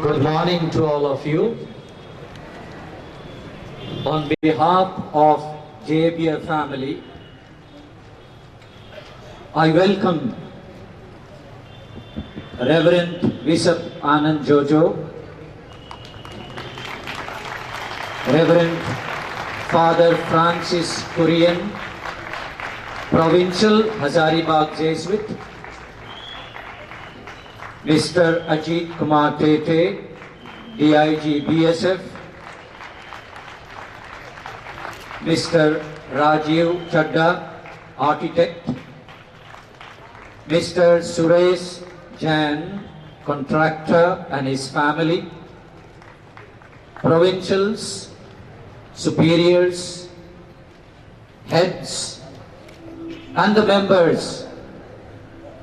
Good morning to all of you. On behalf of JBF family, I welcome Reverend Bishop Anand Jojo, Reverend Father Francis Kurian, Provincial Hazaribagh Jesuit, Mr. Ajit Kumar Tete, DIG BSF, Mr. Rajiv Chadda, Architect, Mr. Suresh Jain, Contractor and his family, Provincials, Superiors, Heads, and the members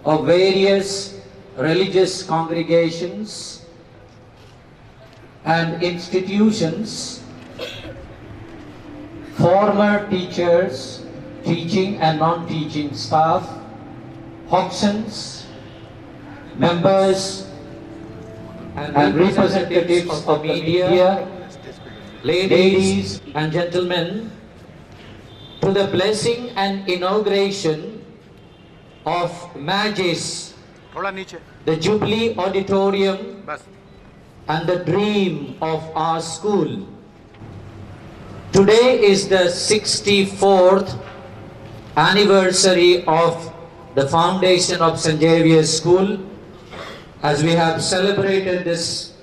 of various religious congregations and institutions, former teachers, teaching and non-teaching staff, Hoxons, members and representatives of the media, ladies and gentlemen, to the blessing and inauguration of MAGIS, the Jubilee Auditorium and the dream of our school. Today is the 64th anniversary of the foundation of St. Xavier's School. As we have celebrated this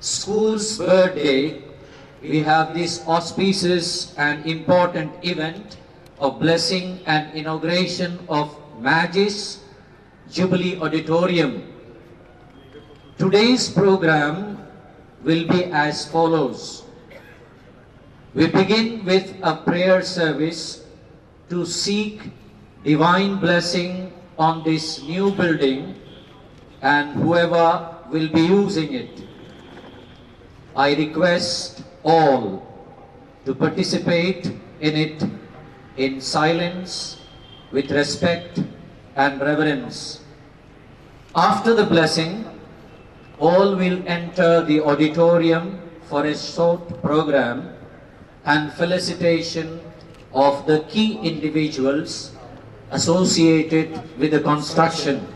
school's birthday, we have this auspicious and important event of blessing and inauguration of MAGIS Jubilee Auditorium. Today's program will be as follows. We begin with a prayer service to seek divine blessing on this new building and whoever will be using it. I request all to participate in it in silence, with respect and reverence. After the blessing, all will enter the auditorium for a short program and felicitation of the key individuals associated with the construction.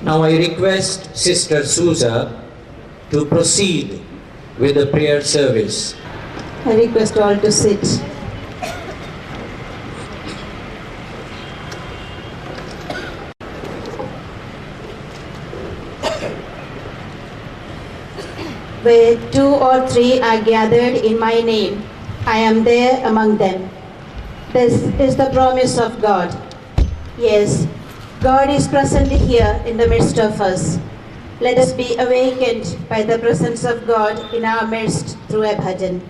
Now I request Sister Souza to proceed with the prayer service. I request all to sit. Where two or three are gathered in my name, I am there among them. This is the promise of God. Yes, God is present here in the midst of us. Let us be awakened by the presence of God in our midst through a bhajan.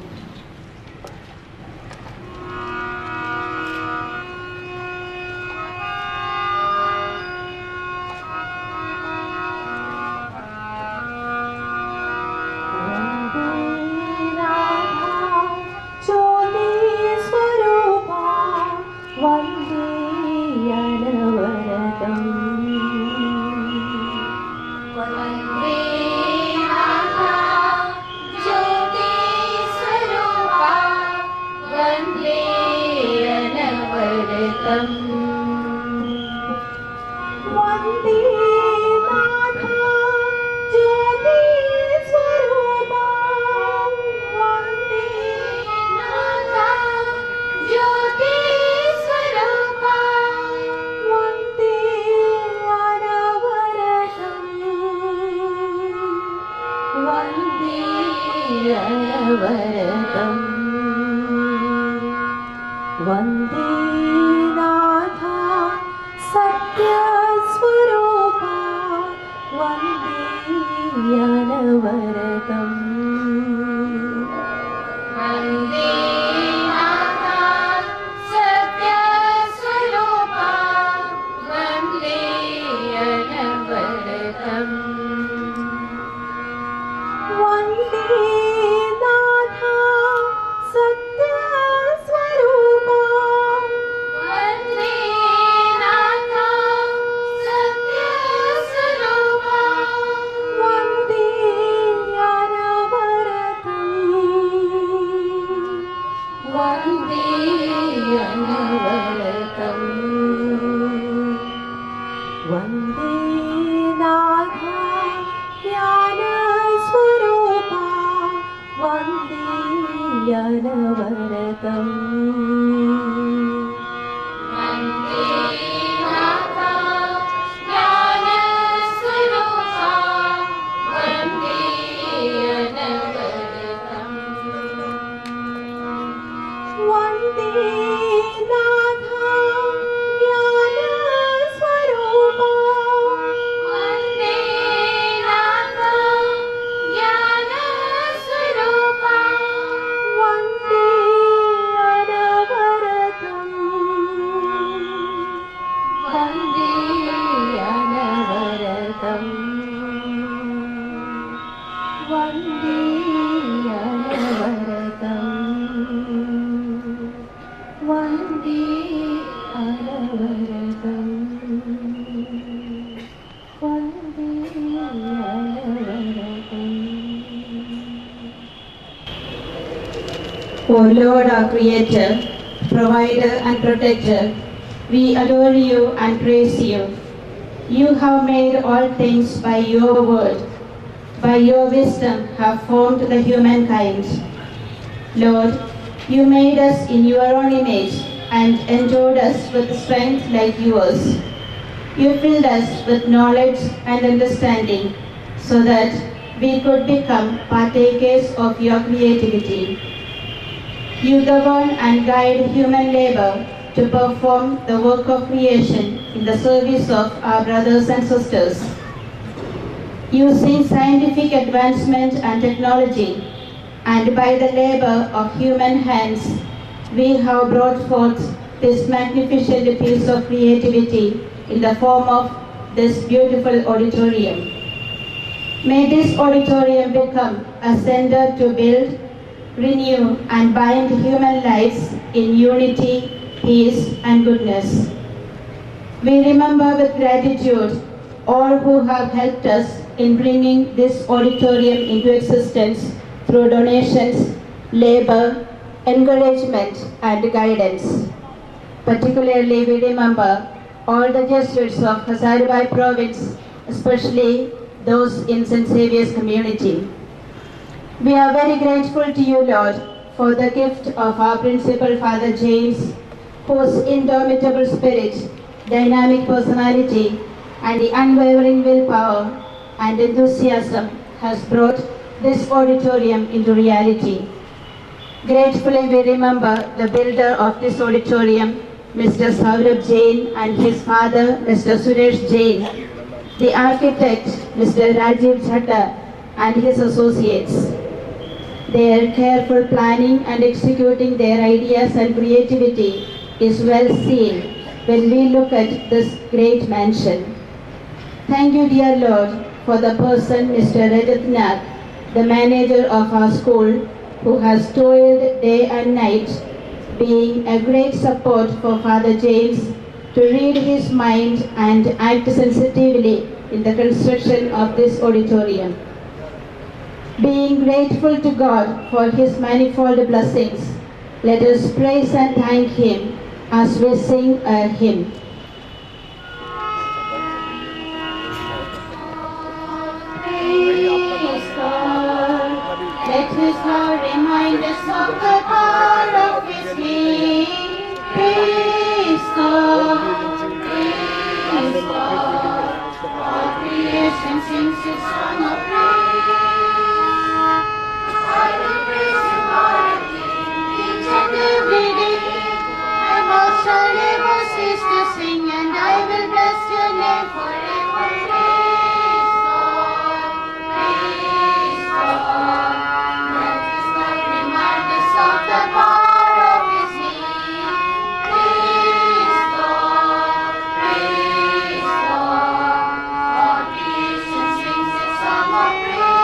O Lord, our Creator, Provider and Protector, we adore you and praise you. You have made all things by your word. By your wisdom have formed the humankind. Lord, you made us in your own image and endowed us with strength like yours. You filled us with knowledge and understanding so that we could become partakers of your creativity. You govern and guide human labor to perform the work of creation in the service of our brothers and sisters. Using scientific advancement and technology, and by the labor of human hands, we have brought forth this magnificent piece of creativity in the form of this beautiful auditorium. May this auditorium become a center to build, renew, and bind human lives in unity, peace, and goodness. We remember with gratitude all who have helped us in bringing this auditorium into existence through donations, labor, encouragement, and guidance. Particularly, we remember all the Jesuits of Hazaribagh province, especially those in St. Xavier's community. We are very grateful to you, Lord, for the gift of our principal, Father James, whose indomitable spirit, dynamic personality, and the unwavering willpower and enthusiasm has brought this auditorium into reality. Gratefully, we remember the builder of this auditorium, Mr. Saurabh Jain, and his father, Mr. Suresh Jain, the architect, Mr. Rajiv Chhatta, and his associates. Their careful planning and executing their ideas and creativity is well seen when we look at this great mansion. Thank you, dear Lord, for the person, Mr. Rajat Nath, the manager of our school, who has toiled day and night, being a great support for Father James to read his mind and act sensitively in the construction of this auditorium. Being grateful to God for his manifold blessings, let us praise and thank him as we sing a hymn. Praise God, let his heart remind us of the power of his name. Praise God, all creation sings his song of praise. I will praise you, Lord, each and every day. My mouth shall never cease to sing, and I will bless your name forever. Praise God, let his love remind us of the power of his name. Praise God, all creation sings his song of praise.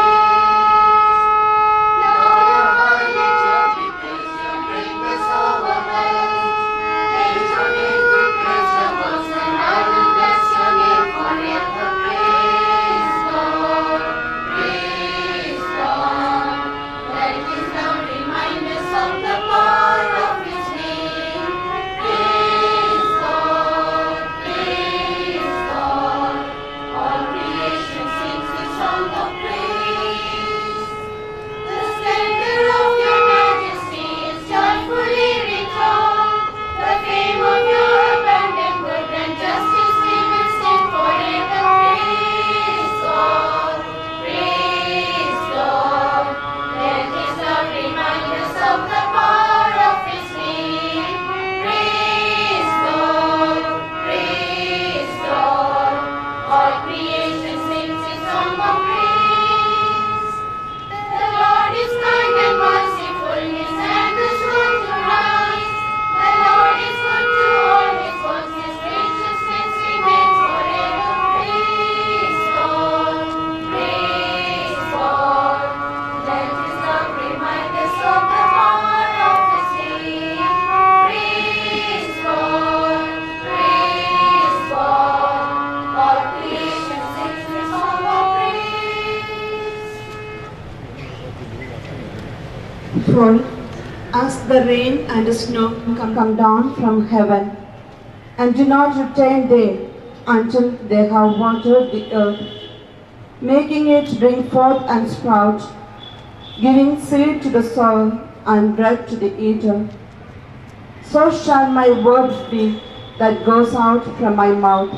For as the rain and the snow come down from heaven, and do not return there until they have watered the earth, making it bring forth and sprout, giving seed to the soil and bread to the eater. So shall my word be that goes out from my mouth.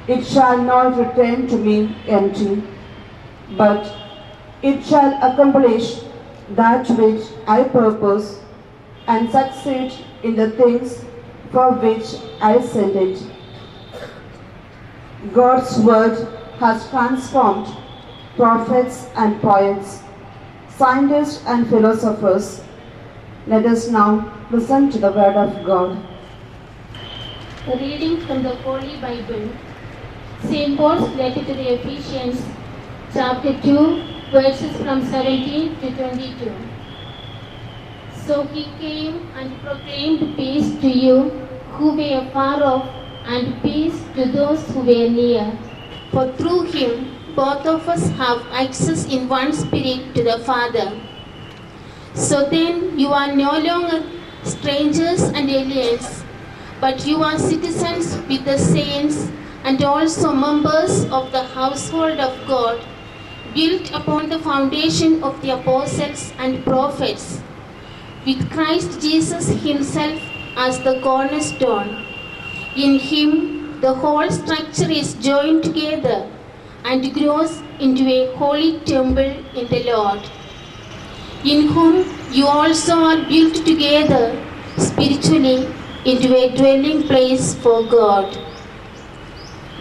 It shall not return to me empty, but it shall accomplish that which I purpose and succeed in the things for which I sent it. God's word has transformed prophets and poets, scientists and philosophers. Let us now listen to the word of God. A reading from the Holy Bible. St. Paul's letter to the Ephesians, chapter 2, verses from 17 to 22. So he came and proclaimed peace to you who were far off, and peace to those who were near. For through him both of us have access in one spirit to the Father. So then you are no longer strangers and aliens, but you are citizens with the saints and also members of the household of God, built upon the foundation of the apostles and prophets, with Christ Jesus himself as the cornerstone. In him the whole structure is joined together and grows into a holy temple in the Lord, in whom you also are built together spiritually into a dwelling place for God.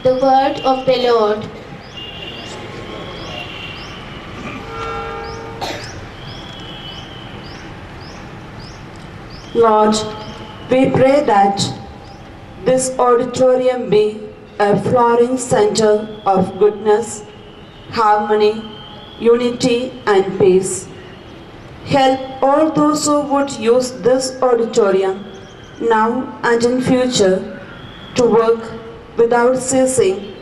The word of the Lord. Lord, we pray that this auditorium be a flowering center of goodness, harmony, unity, and peace. Help all those who would use this auditorium now and in future to work without ceasing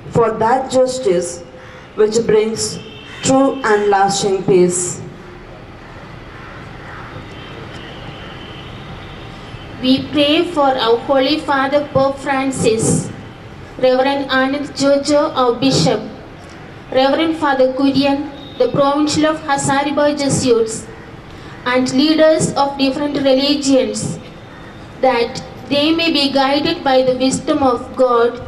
for that justice which brings true and lasting peace. We pray for our Holy Father Pope Francis, Reverend Anand Jojo, our Bishop, Reverend Father Kurian, the Provincial of Hazaribagh Jesuits, and leaders of different religions, that they may be guided by the wisdom of God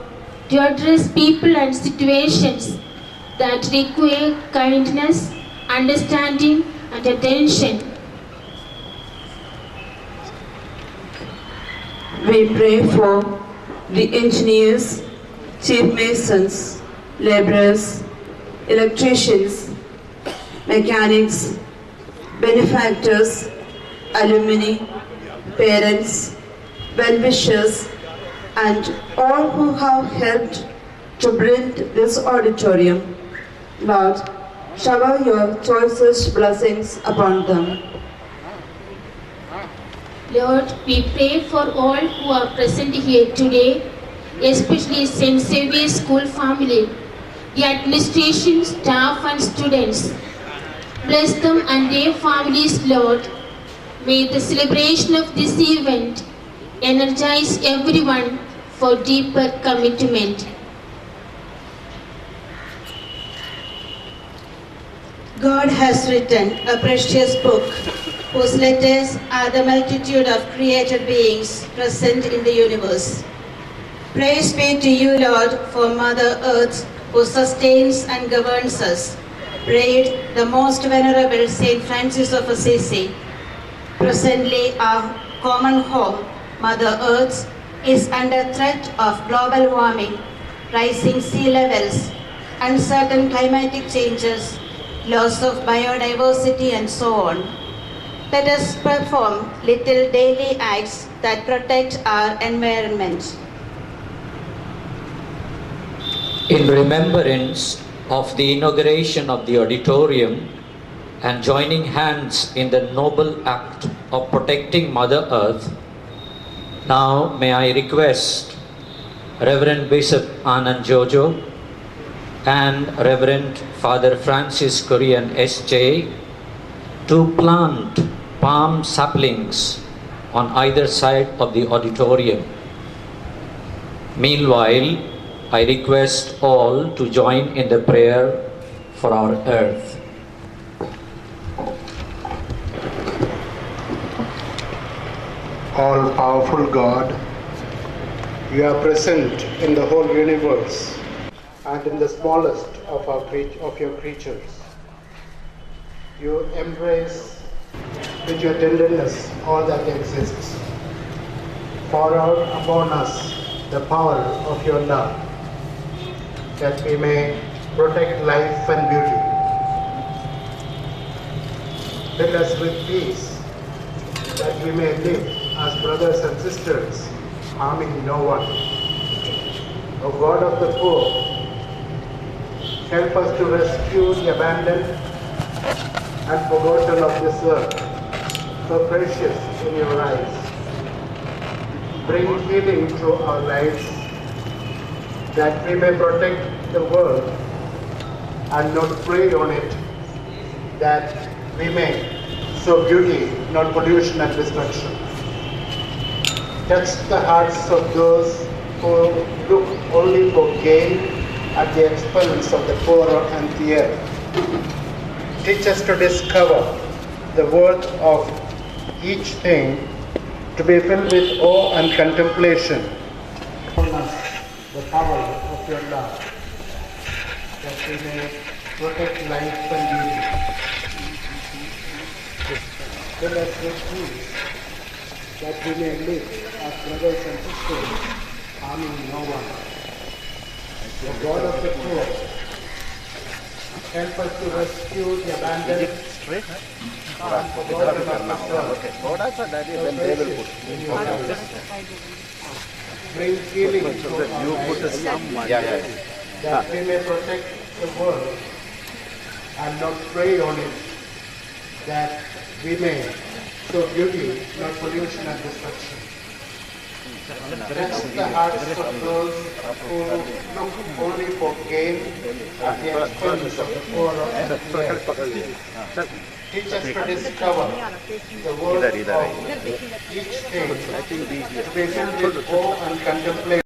to address people and situations that require kindness, understanding, and attention. We pray for the engineers, chief masons, laborers, electricians, mechanics, benefactors, alumni, parents, well-wishers, and all who have helped to build this auditorium. Lord, shower your choicest blessings upon them. Lord, we pray for all who are present here today, especially St. Xavier's School family, the administration, staff and students. Bless them and their families, Lord. May the celebration of this event energize everyone for deeper commitment. God has written a precious book whose letters are the multitude of created beings present in the universe. Praise be to you, Lord, for Mother Earth, who sustains and governs us. Prayed the most venerable Saint Francis of Assisi. Presently, our common home, Mother Earth, is under threat of global warming, rising sea levels, uncertain climatic changes, loss of biodiversity, and so on. Let us perform little daily acts that protect our environment. In remembrance of the inauguration of the auditorium and joining hands in the noble act of protecting Mother Earth, now may I request Reverend Bishop Anand Jojo and Reverend Father Francis Kurian S.J. to plant palm saplings on either side of the auditorium. Meanwhile, I request all to join in the prayer for our earth. All-powerful God, you are present in the whole universe and in the smallest of your creatures. You embrace with your tenderness all that exists. Pour out upon us the power of your love, that we may protect life and beauty. Fill us with peace, that we may live as brothers and sisters, harming no one. O God of the poor, help us to rescue the abandoned and forgotten of this earth, so precious in your eyes. Bring healing to our lives, that we may protect the world and not prey on it, that we may sow beauty, not pollution and destruction. Touch the hearts of those who look only for gain at the expense of the poor and the earth. Teach us to discover the worth of each thing, to be filled with awe and contemplation. Upon us the power of your love, that we may protect life and beauty. Fill us with peace, that we may live as brothers and sisters, harming no one. The God of the poor, help us to rescue the abandoned and forgotten of this world. Bring healing to our lives, that we may protect the world and not prey on it, that we may sow beauty, not pollution and destruction. Touch the hearts of those who look only for gain at the expense of the poor and the earth. Teach us to discover the worth of each thing, to be filled with awe and contemplation.